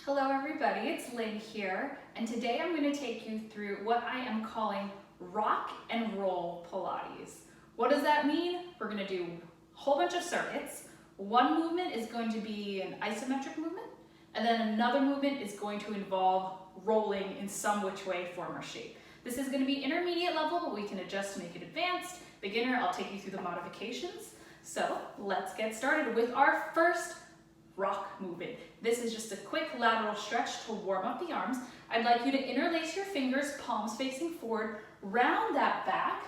Hello everybody, it's Lynn here, and today I'm going to take you through what I am calling rock and roll Pilates. What does that mean? We're going to do a whole bunch of circuits. One movement is going to be an isometric movement, and then another movement is going to involve rolling in some which way, form, or shape. This is going to be intermediate level, but we can adjust to make it advanced. Beginner, I'll take you through the modifications. So let's get started with our first rock movement. This is just a quick lateral stretch to warm up the arms. I'd like you to interlace your fingers, palms facing forward, round that back,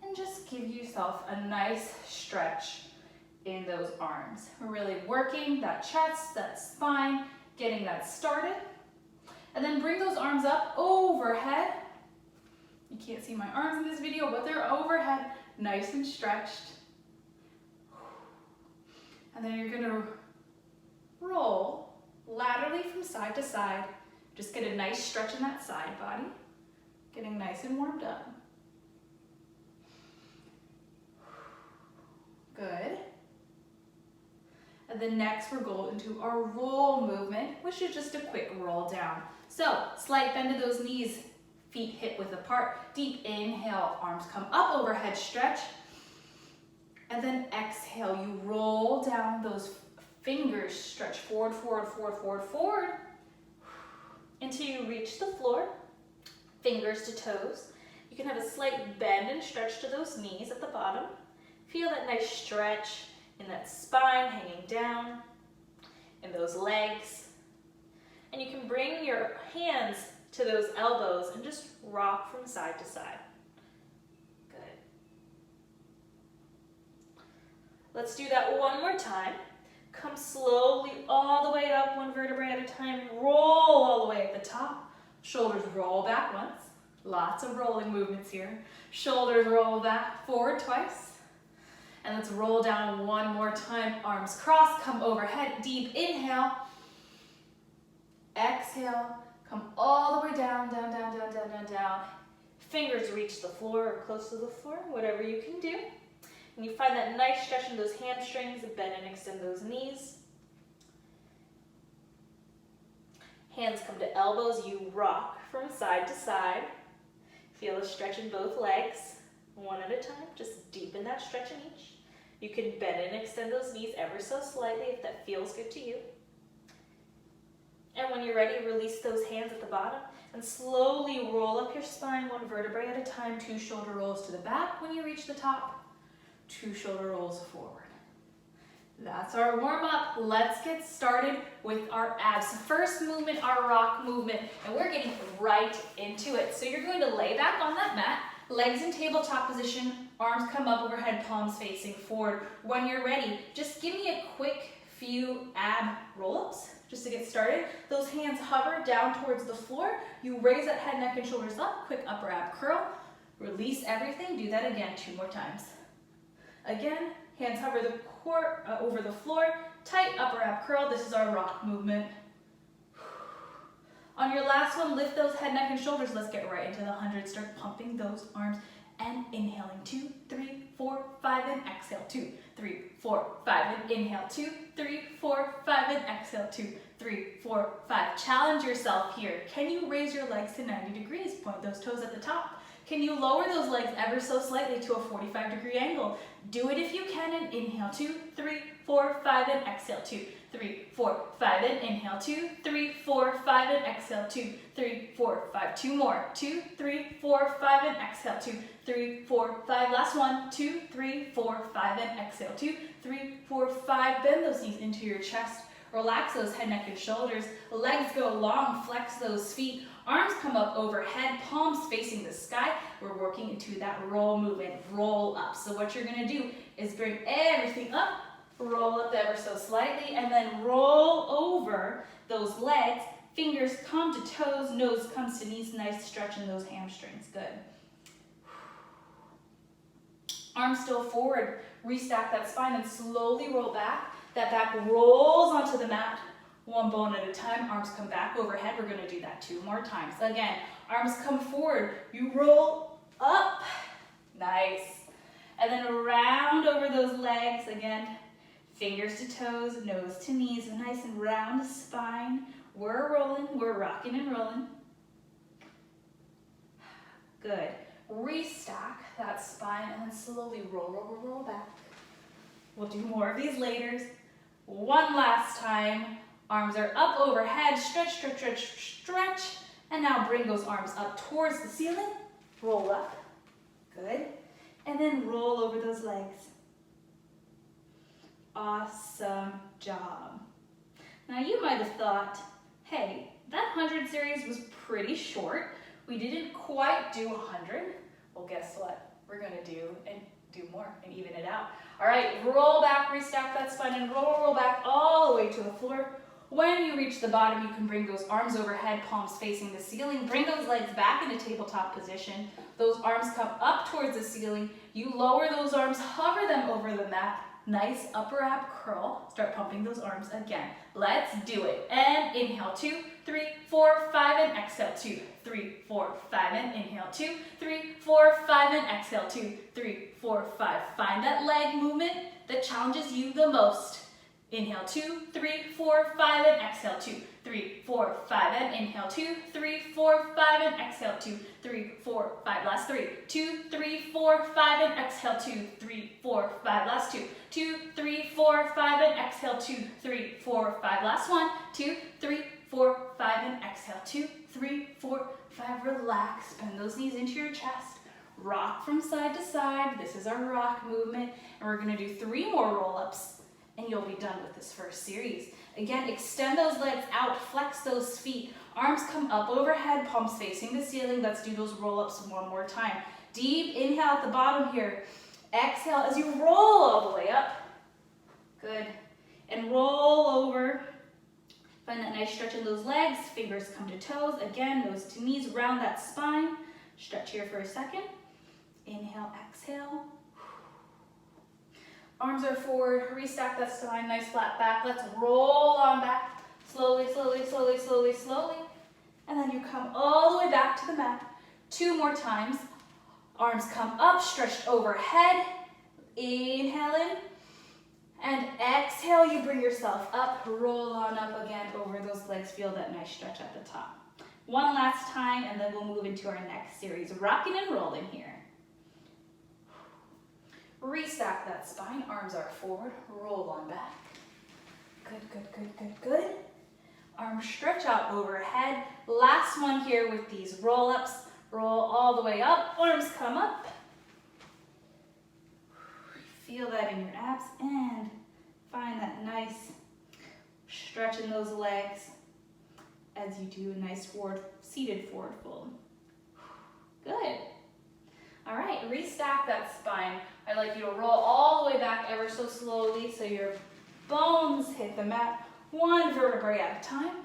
and just give yourself a nice stretch in those arms. We're really working that chest, that spine, getting that started. And then bring those arms up overhead. You can't see my arms in this video, but they're overhead, nice and stretched. And then you're gonna roll laterally from side to side. Just get a nice stretch in that side body, getting nice and warmed up. Good. And then next we're going into our roll movement, which is just a quick roll down. So slight bend of those knees, feet hip width apart. Deep inhale, arms come up overhead, stretch. And then exhale, you roll down those fingers, stretch forward, forward, forward, forward, forward, until you reach the floor, fingers to toes. You can have a slight bend and stretch to those knees at the bottom. Feel that nice stretch in that spine hanging down, in those legs. And you can bring your hands to those elbows and just rock from side to side. Good. Let's do that one more time. Come slowly all the way up, one vertebrae at a time. Roll all the way at the top. Shoulders roll back once. Lots of rolling movements here. Shoulders roll back, forward twice. And let's roll down one more time. Arms cross, come overhead. Deep inhale. Exhale. Come all the way down, down, down, down, down, down, down. Fingers reach the floor or close to the floor, whatever you can do. And you find that nice stretch in those hamstrings, bend and extend those knees. Hands come to elbows, you rock from side to side. Feel a stretch in both legs, one at a time, just deepen that stretch in each. You can bend and extend those knees ever so slightly if that feels good to you. And when you're ready, release those hands at the bottom and slowly roll up your spine, one vertebrae at a time, 2 shoulder rolls to the back when you reach the top. 2 shoulder rolls forward. That's our warm up. Let's get started with our abs. First movement, our rock movement, and we're getting right into it. So you're going to lay back on that mat, legs in tabletop position, arms come up overhead, palms facing forward. When you're ready, just give me a quick few ab roll-ups just to get started. Those hands hover down towards the floor. You raise that head, neck, and shoulders up. Quick upper ab curl. Release everything. Do that again 2 more times. Again, hands hover the over the floor, tight upper ab curl. This is our rock movement. On your last one, lift those head, neck, and shoulders. Let's get right into the 100. Start pumping those arms and inhaling. 2, 3, 4, 5, and exhale. 2, 3, 4, 5, and inhale. 2, 3, 4, 5, and exhale. 2, 3, 4, 5. Challenge yourself here. Can you raise your legs to 90 degrees? Point those toes at the top. Can you lower those legs ever so slightly to a 45-degree angle? Do it if you can, and inhale. 2, 3, 4, 5, and exhale. 2, 3, 4, 5, and inhale. 2, 3, 4, 5, and exhale. 2, 3, 4, 5. 2 more. 2, 3, 4, 5, and exhale. 2, 3, 4, 5. Last one. 2, 3, 4, 5, and exhale. 2, 3, 4, 5. Bend those knees into your chest. Relax those head, neck, and shoulders. Legs go long. Flex those feet. Arms come up overhead, palms facing the sky. We're working into that roll movement, roll up. So what you're gonna do is bring everything up, roll up ever so slightly, and then roll over those legs. Fingers come to toes, nose comes to knees. Nice stretch in those hamstrings, good. Arms still forward, restack that spine and slowly roll back. That back rolls onto the mat. 1 bone at a time, arms come back overhead. We're gonna do that 2 more times. Again, arms come forward, you roll up, nice. And then round over those legs, again, fingers to toes, nose to knees, a nice and round spine. We're rolling, we're rocking and rolling. Good. Restack that spine and then slowly roll back. We'll do more of these later. One last time. Arms are up overhead, stretch, stretch, stretch, stretch. And now bring those arms up towards the ceiling. Roll up. Good. And then roll over those legs. Awesome job. Now you might have thought, hey, that 100 series was pretty short. We didn't quite do 100. Well, guess what? We're gonna do more and even it out. All right, roll back, restack that spine and roll back all the way to the floor. When you reach the bottom, you can bring those arms overhead, palms facing the ceiling. Bring those legs back into tabletop position. Those arms come up towards the ceiling. You lower those arms, hover them over the mat. Nice upper ab curl. Start pumping those arms again. Let's do it. And inhale, 2, 3, 4, 5, and exhale, 2, 3, 4, 5, and inhale, 2, 3, 4, 5, and exhale, 2, 3, 4, 5. Find that leg movement that challenges you the most. Inhale, 2, 3, 4, 5, and exhale, 2, 3, 4, 5, and inhale, 2, 3, 4, 5, and exhale, 2, 3, 4, 5, last 3, 2, 3, 4, 5, and exhale, 2, 3, 4, 5, last 2, 2, 3, 4, 5, and exhale, 2, 3, 4, 5, last 1, 2, 3, 4, 5, and exhale, 2, 3, 4, 5, relax, bend those knees into your chest, rock from side to side. This is our rock movement, and we're gonna do 3 more roll-ups. And you'll be done with this first series. Again, extend those legs out, flex those feet. Arms come up overhead, palms facing the ceiling. Let's do those roll-ups one more time. Deep inhale at the bottom here. Exhale as you roll all the way up. Good. And roll over. Find that nice stretch in those legs. Fingers come to toes. Again, nose to knees, round that spine. Stretch here for a second. Inhale, exhale. Arms are forward, restack that spine, nice flat back. Let's roll on back. Slowly, slowly, slowly, slowly, slowly. And then you come all the way back to the mat. 2 more times. Arms come up, stretched overhead. Inhale in. And exhale, you bring yourself up. Roll on up again over those legs. Feel that nice stretch at the top. One last time, and then we'll move into our next series. Rocking and rolling here. Restack that spine, arms are forward, roll on back. Good, good, good, good, good. Arms stretch out overhead. Last one here with these roll-ups. Roll all the way up, arms come up. Feel that in your abs and find that nice stretch in those legs as you do a nice seated forward fold. Good. All right, restack that spine. I'd like you to roll all the way back ever so slowly so your bones hit the mat 1 vertebrae at a time.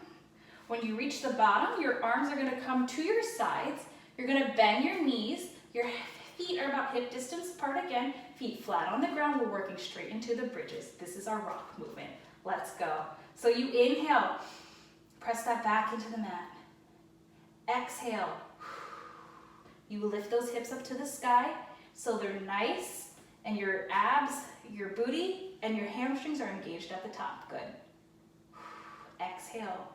When you reach the bottom, your arms are gonna come to your sides. You're gonna bend your knees. Your feet are about hip distance apart again. Feet flat on the ground. We're working straight into the bridges. This is our rock movement. Let's go. So you inhale. Press that back into the mat. Exhale. You lift those hips up to the sky so they're nice and your abs, your booty, and your hamstrings are engaged at the top. Good. Exhale,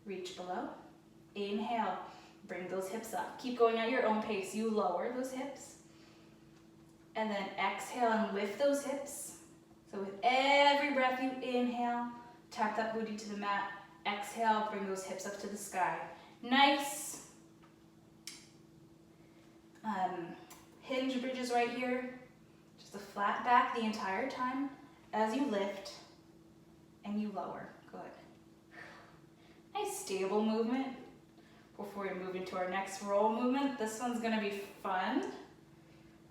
reach below. Inhale, bring those hips up. Keep going at your own pace. You lower those hips. And then exhale and lift those hips. So with every breath you inhale, tap that booty to the mat. Exhale, bring those hips up to the sky. Nice. Hinge bridges right here. Just a flat back the entire time as you lift and you lower. Good. Nice stable movement before we move into our next roll movement. This one's gonna be fun.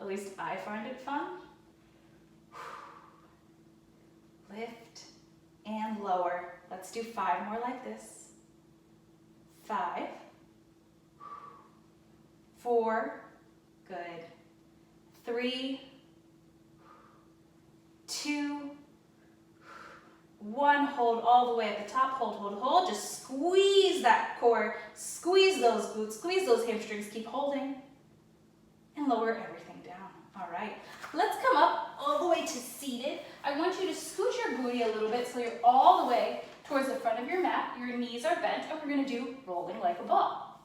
At least I find it fun. Lift and lower. Let's do 5 more like this. 5, 4, good. 3, 2, 1. Hold all the way at the top. Hold, hold, hold. Just squeeze that core. Squeeze those glutes. Squeeze those hamstrings. Keep holding. And lower everything down. All right. Let's come up all the way to seated. I want you to scoot your booty a little bit so you're all the way towards the front of your mat. Your knees are bent, and we're gonna do rolling like a ball.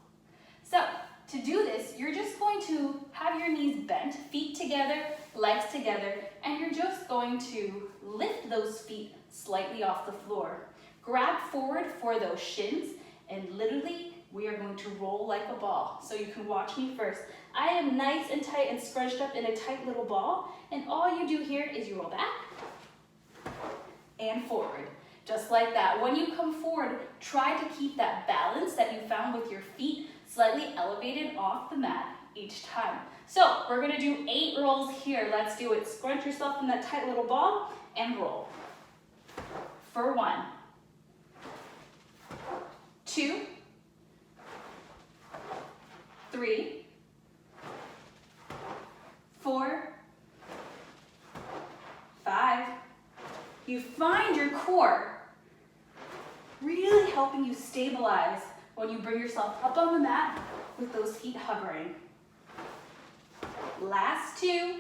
So to do this, you're just going to have your knees bent, feet together, legs together, and you're just going to lift those feet slightly off the floor. Grab forward for those shins, and literally we are going to roll like a ball. So you can watch me first. I am nice and tight and scrunched up in a tight little ball, and all you do here is you roll back and forward, just like that. When you come forward, try to keep that balance that you found with your feet slightly elevated off the mat each time. So we're gonna do 8 rolls here. Let's do it. Scrunch yourself in that tight little ball and roll. For 1, 2, 3, 4, 5. You find your core really helping you stabilize when you bring yourself up on the mat with those feet hovering. Last 2.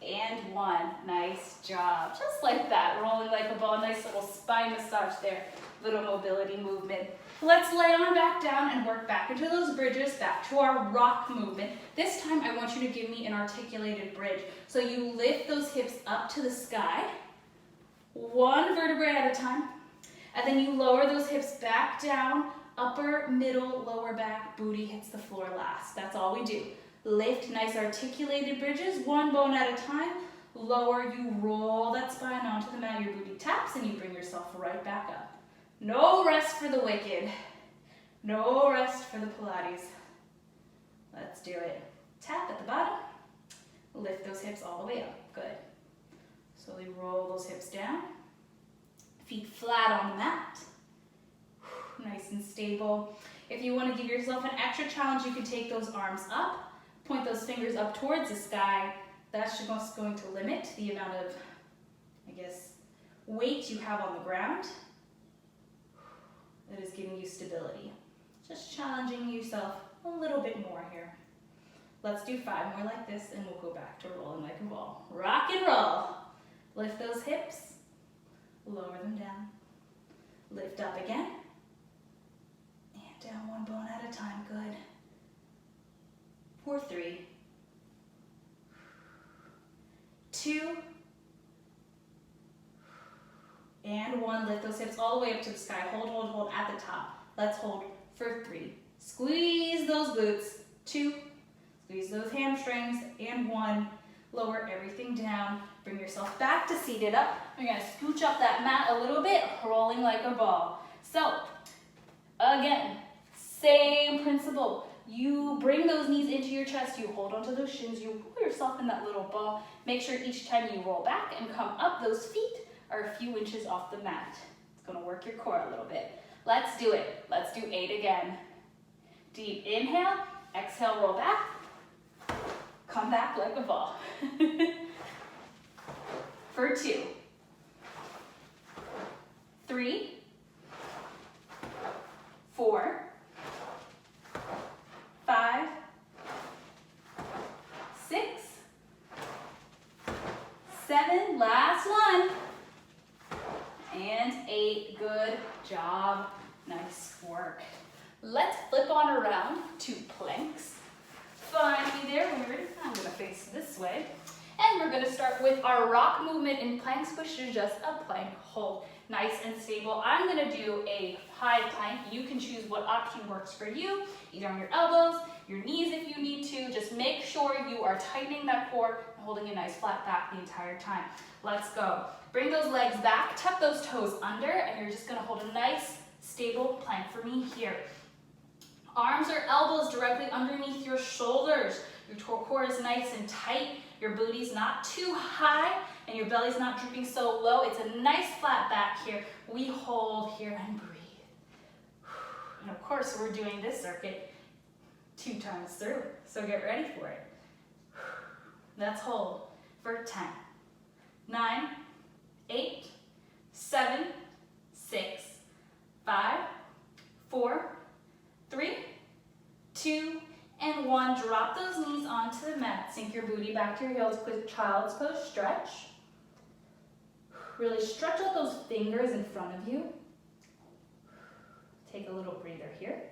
And 1. Nice job. Just like that, rolling like a ball. Nice little spine massage there. Little mobility movement. Let's lay on back down and work back into those bridges, back to our rock movement. This time I want you to give me an articulated bridge. So you lift those hips up to the sky, 1 vertebrae at a time, and then you lower those hips back down, upper, middle, lower back, booty hits the floor last. That's all we do. Lift, nice articulated bridges, 1 bone at a time. Lower, you roll that spine onto the mat, your booty taps, and you bring yourself right back up. No rest for the wicked. No rest for the Pilates. Let's do it. Tap at the bottom. Lift those hips all the way up. Good. Slowly roll those hips down. Feet flat on the mat. Nice and stable. If you want to give yourself an extra challenge, you can take those arms up, point those fingers up towards the sky. That's just going to limit the amount of, weight you have on the ground. That is giving you stability. Just challenging yourself a little bit more here. Let's do 5 more like this, and we'll go back to rolling like a ball. Rock and roll. Lift those hips, lower them down. Lift up again, and down 1 bone at a time, good. For 3, 2, and 1. Lift those hips all the way up to the sky. Hold, hold, hold at the top. Let's hold for 3. Squeeze those glutes. 2, squeeze those hamstrings, and 1. Lower everything down. Bring yourself back to seated up. You're gonna scooch up that mat a little bit, rolling like a ball. So, again, same principle. You bring those knees into your chest, you hold onto those shins, you roll yourself in that little ball. Make sure each time you roll back and come up, those feet are a few inches off the mat. It's gonna work your core a little bit. Let's do it. Let's do 8 again. Deep inhale, exhale, roll back. Come back like a ball. For 2, 3, 4, 5, 6, 7, last 1, and 8. Good job. Nice work. Let's flip on around to planks. Find me there, weird. I'm gonna face this way. And we're gonna start with our rock movement in planks, which is just a plank hold. Nice and stable. I'm gonna do a high plank. You can choose what option works for you, either on your elbows, your knees if you need to. Just make sure you are tightening that core and holding a nice flat back the entire time. Let's go. Bring those legs back, tuck those toes under, and you're just gonna hold a nice, stable plank for me here. Arms or elbows directly underneath your shoulders. Your core is nice and tight. Your booty's not too high and your belly's not drooping so low. It's a nice flat back here. We hold here and breathe. And of course, we're doing this circuit 2 times through. So get ready for it. Let's hold for 10, 9, 8, 7, 6, 5, 4, 3, 2, and 1. Drop those knees onto the mat. Sink your booty back to your heels. Quick child's pose stretch. Really stretch out those fingers in front of you. Take a little breather here.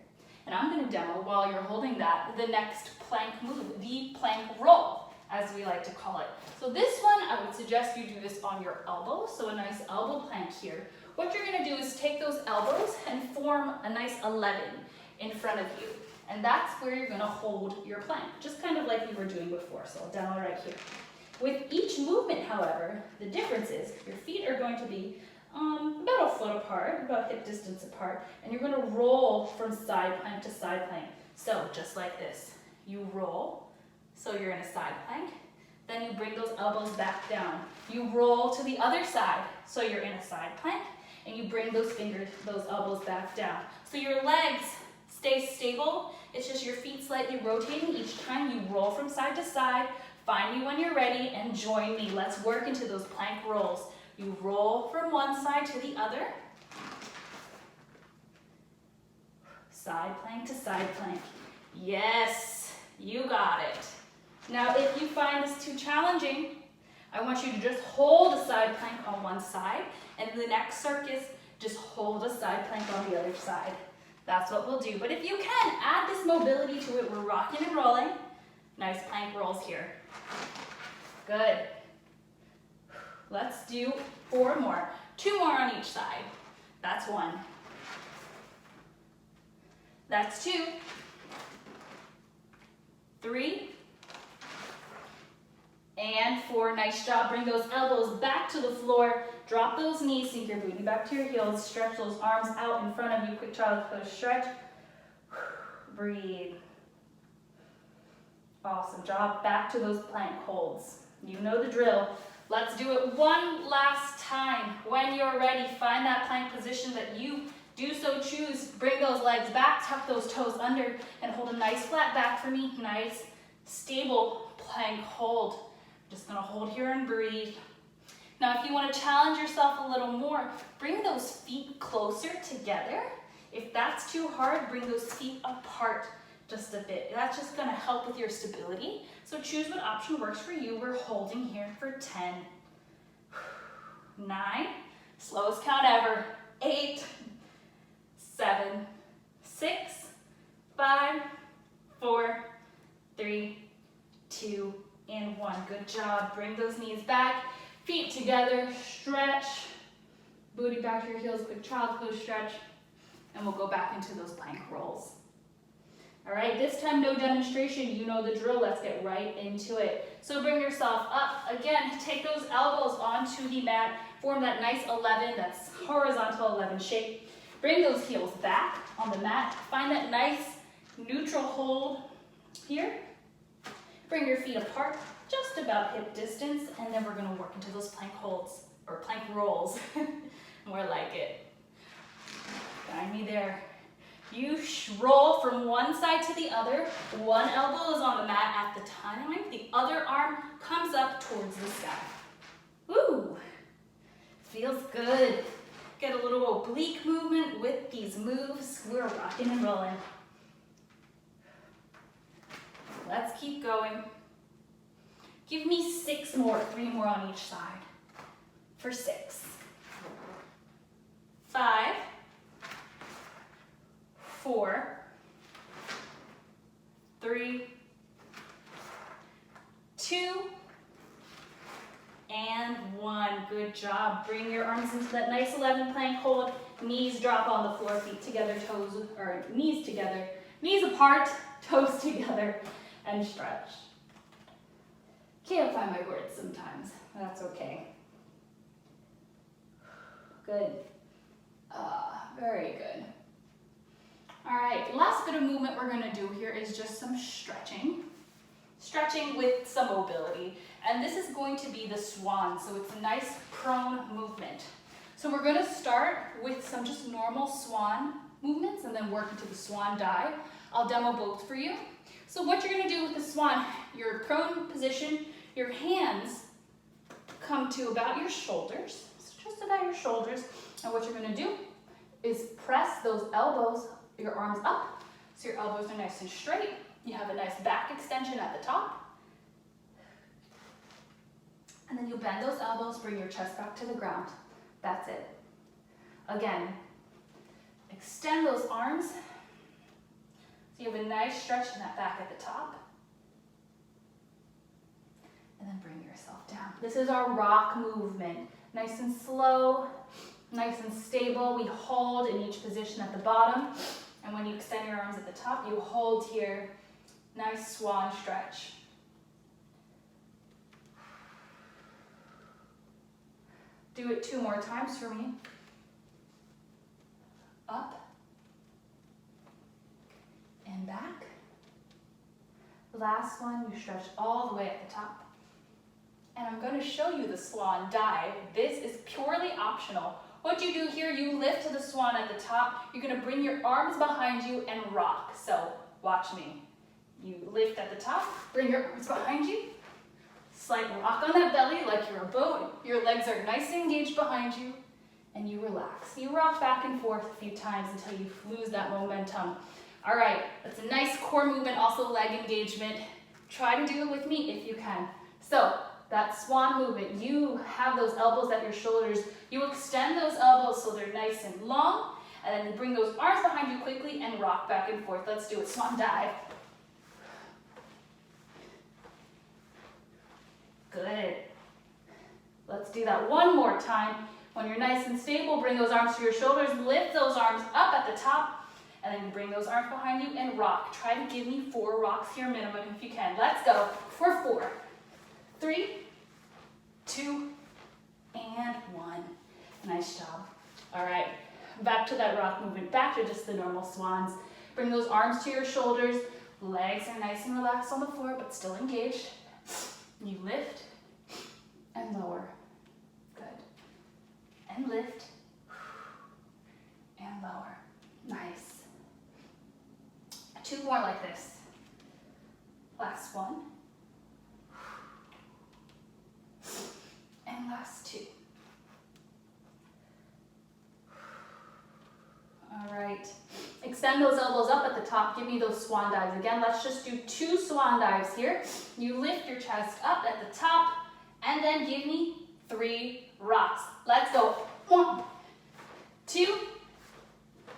And I'm going to demo while you're holding that, the next plank move, the plank roll, as we like to call it. So this one, I would suggest you do this on your elbows, so a nice elbow plank here. What you're going to do is take those elbows and form a nice 11 in front of you. And that's where you're going to hold your plank, just kind of like we were doing before. So I'll demo right here. With each movement, however, the difference is your feet are going to be about a foot apart, about hip distance apart, and you're going to roll from side plank to side plank. So just like this, you roll, so you're in a side plank, then you bring those elbows back down. You roll to the other side, so you're in a side plank, and you bring those elbows back down. So your legs stay stable, it's just your feet slightly rotating each time you roll from side to side. Find me when you're ready and join me. Let's work into those plank rolls. You roll from one side to the other. Side plank to side plank. Yes, you got it. Now, if you find this too challenging, I want you to just hold a side plank on one side, and in the next circus, just hold a side plank on the other side. That's what we'll do. But if you can, add this mobility to it. We're rocking and rolling. Nice plank rolls here. Good. Let's do 4 more. 2 more on each side. That's 1. That's 2. 3. And 4. Nice job. Bring those elbows back to the floor. Drop those knees. Sink your booty back to your heels. Stretch those arms out in front of you. Quick child's pose stretch. Breathe. Awesome job. Back to those plank holds. You know the drill. Let's do it one last time. When you're ready, find that plank position that you do so choose. Bring those legs back, tuck those toes under, and hold a nice flat back for me. Nice, stable plank hold. Just gonna hold here and breathe. Now, if you want to challenge yourself a little more, bring those feet closer together. If that's too hard, bring those feet apart just a bit. That's just gonna help with your stability. So choose what option works for you. We're holding here for 10, 9, slowest count ever, 8, 7, 6, 5, 4, 3, 2, and 1. Good job. Bring those knees back, feet together, stretch, booty back to your heels, quick child's pose stretch, and we'll go back into those plank rolls. All right, this time no demonstration, you know the drill, let's get right into it. So bring yourself up, again, take those elbows onto the mat, form that nice 11, that's horizontal 11 shape. Bring those heels back on the mat, find that nice neutral hold here. Bring your feet apart, just about hip distance, and then we're gonna work into those plank holds, or plank rolls, more like it. Find me there. You roll from one side to the other. One elbow is on the mat at the time. The other arm comes up towards the sky. Woo! Feels good. Get a little oblique movement with these moves. We're rocking and rolling. Let's keep going. Give me 6 more, 3 more on each side. For 6. 5. 4, 3, 2, and 1. Good job. Bring your arms into that nice 11 plank hold. Knees drop on the floor, feet together, toes, or knees together. Knees apart, toes together, and stretch. Can't find my words sometimes. That's okay. Good. Very good. All right, last bit of movement we're gonna do here is just some stretching. Stretching with some mobility. And this is going to be the swan, so it's a nice prone movement. So we're gonna start with some just normal swan movements and then work into the swan dive. I'll demo both for you. So what you're gonna do with the swan, your prone position, your hands come to about your shoulders, just about your shoulders. And what you're gonna do is press those elbows, your arms up, so your elbows are nice and straight. You have a nice back extension at the top. And then you bend those elbows, bring your chest back to the ground. That's it. Again, extend those arms. So you have a nice stretch in that back at the top. And then bring yourself down. This is our rock movement. Nice and slow, nice and stable. We hold in each position at the bottom. And when you extend your arms at the top, you hold here. Nice swan stretch. Do it 2 more times for me. Up and back. Last one, you stretch all the way at the top. And I'm going to show you the swan dive. This is purely optional. What you do here, you lift to the swan at the top. You're going to bring your arms behind you and rock. So watch me. You lift at the top, bring your arms behind you. Slight rock on that belly like you're a boat. Your legs are nice and engaged behind you. And you relax. You rock back and forth a few times until you lose that momentum. All right, that's a nice core movement, also leg engagement. Try to do it with me if you can. So that swan movement, you have those elbows at your shoulders. You extend those elbows so they're nice and long, and then you bring those arms behind you quickly and rock back and forth. Let's do it, swan dive. Good. Let's do that one more time. When you're nice and stable, bring those arms to your shoulders, lift those arms up at the top, and then bring those arms behind you and rock. Try to give me 4 rocks here minimum if you can. Let's go for 4, 3, 2, and 1. Nice job. All right, back to that rock movement, back to just the normal swans. Bring those arms to your shoulders. Legs are nice and relaxed on the floor, but still engaged. You lift and lower. Good. And lift and lower. Nice. 2 more like this. Last one. And last 2. All right. Extend those elbows up at the top. Give me those swan dives. Again, let's just do 2 swan dives here. You lift your chest up at the top, and then give me 3 rocks. Let's go. 1, 2,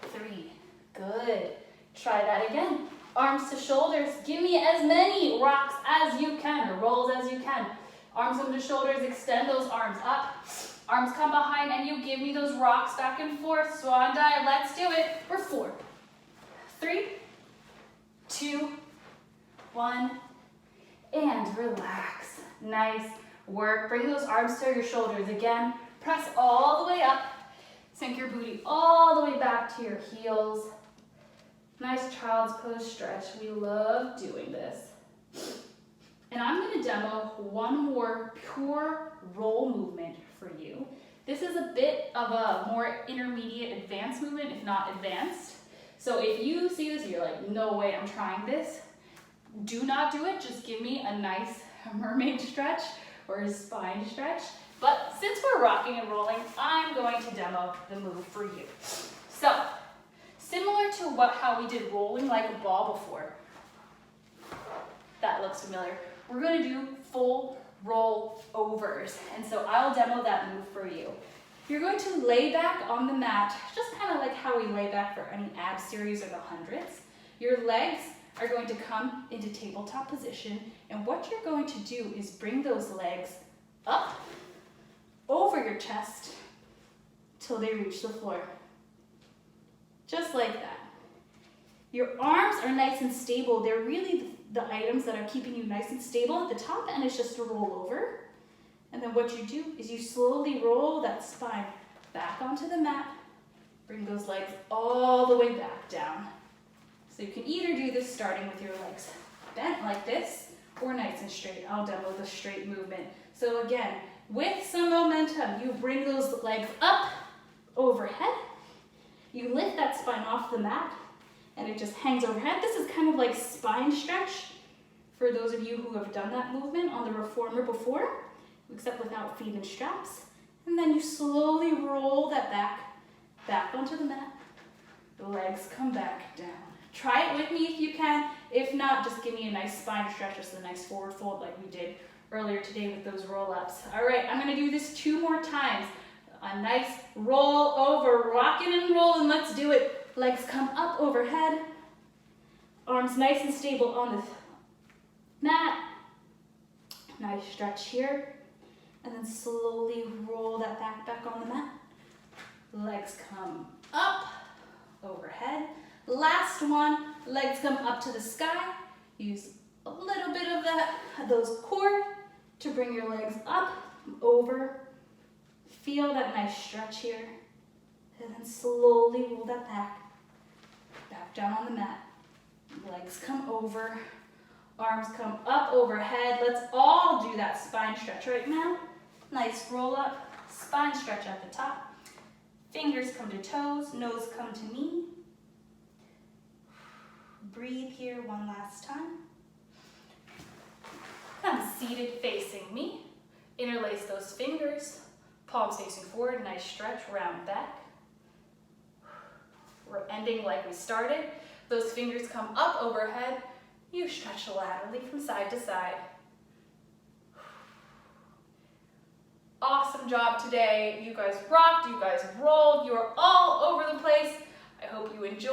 3. Good. Try that again. Arms to shoulders. Give me as many rocks as you can, or rolls as you can. Arms over the shoulders. Extend those arms up. Arms come behind, and you give me those rocks back and forth. Swan dive. Let's do it for 4, 3, 2, 1, and relax. Nice work. Bring those arms to your shoulders again. Press all the way up. Sink your booty all the way back to your heels. Nice child's pose stretch. We love doing this. And I'm going to demo one more pure roll movement for you. This is a bit of a more intermediate advanced movement, if not advanced. So if you see this, you're like, no way, I'm trying this. Do not do it. Just give me a nice mermaid stretch or a spine stretch. But since we're rocking and rolling, I'm going to demo the move for you. So, similar to how we did rolling like a ball before. That looks familiar. We're going to do full roll overs. And so I'll demo that move for you. You're going to lay back on the mat, just kind of like how we lay back for any ab series or the hundreds. Your legs are going to come into tabletop position, and what you're going to do is bring those legs up over your chest till they reach the floor. Just like that. Your arms are nice and stable. They're really the items that are keeping you nice and stable. At the top end is just to roll over. And then what you do is you slowly roll that spine back onto the mat. Bring those legs all the way back down. So you can either do this starting with your legs bent like this or nice and straight. I'll demo the straight movement. So again, with some momentum, you bring those legs up overhead. You lift that spine off the mat and it just hangs overhead. This is kind of like spine stretch for those of you who have done that movement on the reformer before, except without feet and straps. And then you slowly roll that back onto the mat. The legs come back down. Try it with me if you can. If not, just give me a nice spine stretch, just a nice forward fold like we did earlier today with those roll-ups. All right, I'm gonna do this 2 more times. A nice roll over, rocking and rolling. Let's do it. Legs come up overhead. Arms nice and stable on the mat. Nice stretch here. And then slowly roll that back on the mat. Legs come up overhead. Last one, legs come up to the sky. Use a little bit of those core to bring your legs up, over. Feel that nice stretch here. And then slowly roll that back down on the mat. Legs come over, arms come up overhead. Let's all do that spine stretch right now. Nice roll up, spine stretch at the top. Fingers come to toes, nose come to knee. Breathe here one last time. Come seated facing me. Interlace those fingers. Palms facing forward, nice stretch, round back. We're ending like we started. Those fingers come up overhead. You stretch laterally from side to side. Awesome job today. You guys rocked, you guys rolled, you are all over the place. I hope you enjoyed.